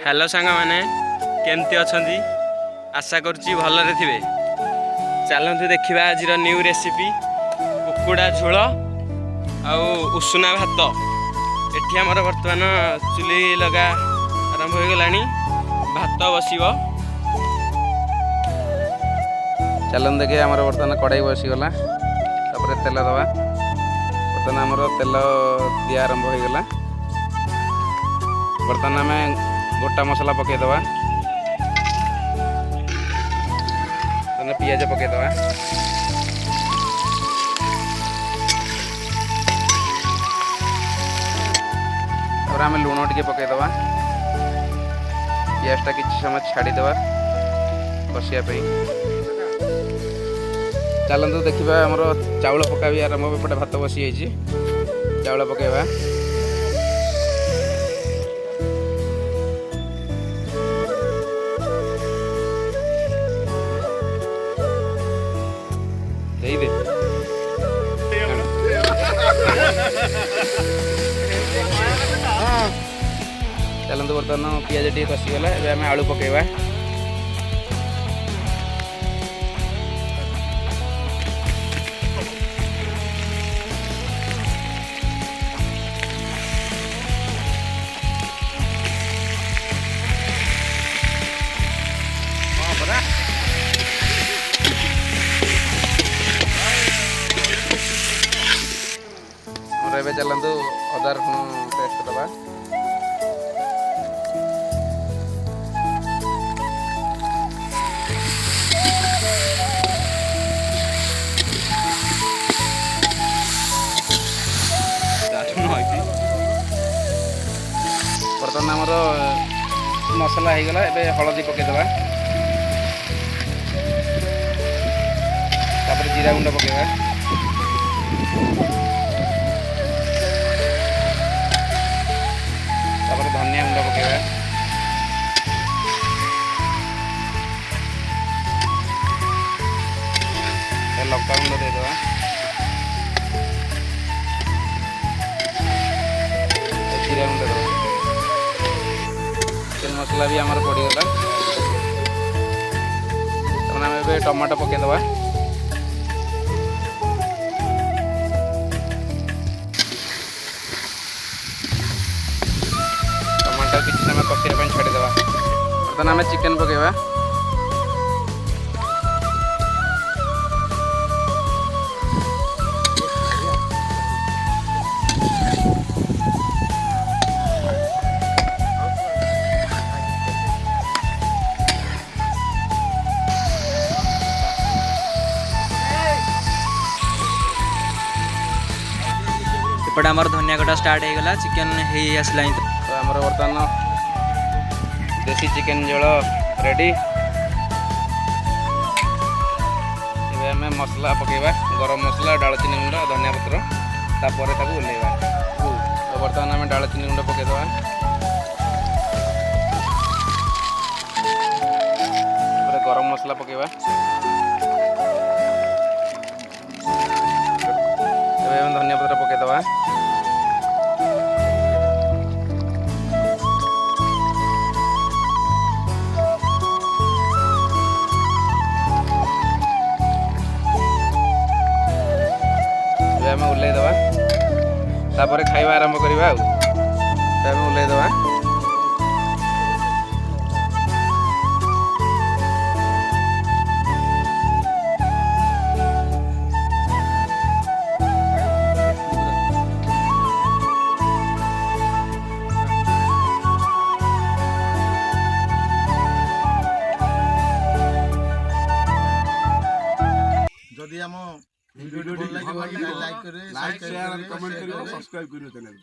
Hello सांग मैंने केमती अच्छी आशा करुच्ची भलरे थे। चलतु देखा आज न्यू रेसिपी कुकुड़ा झोल आउसुना भात। एठी आमर बर्तमान चुली लगा आरंभ हो गला भात बसिब। चलन देखिए आमर बर्तमान कड़ाई बसीगला तेल दवा। बर्तमान आमर तेल दिया आरंभ हो गला। बर्तमान आम गोटा मसला पकईदवा। पियाज पकईदवा। और आम लुण टे पकईदवा। पियाजटा किसी समय छाड़ीदवा कषियापी। चलतु देखा आमर चाउल पका भी आरंभ एपटे भात बसी चाउल पकईवा। चलतु बर्तमान पियाज टी कषिगला। आम आलू पकईवा। चलतु अदा रसुण पेस्ट दबा। बर्तमान आमर मसला हो गला। एबे हलदी पकईदबा। तापर जीरा गुंड पकईबा। धनिया गुंड पकईबा। लंका गुंड देदेबा। जीरा गुंड देदेबा। चिकेन मसला भी आमर पड़गला। आम टमाटो पकईदबा। किसी समय कषिया छाड़ीदवा। बर्तमान आम चिकेन पकईवा। एपटे आमर धनिया कटा स्टार्ट हो गला। चिकेन हो आसला। तो आमर बर्तमान देसी चिकेन झोल रेडी। आम मसला पकईवा। गरम मसला डालचीनी गुंड धनिया पत्र तापर ओल्लैवा। तो बर्तमान आम डालचीनी गुंड पकईदवा। गरम मसला पकईवा। धनिया पत्र पकईदवा। आम ओल्लैदवा। तापर खाइबा आरंभ करवा। आम ओल्लैदवा। जदि आम वीडियो भल लगे लाइक करे, शेयर कमेंट करे, सब्सक्राइब करियो चैनल।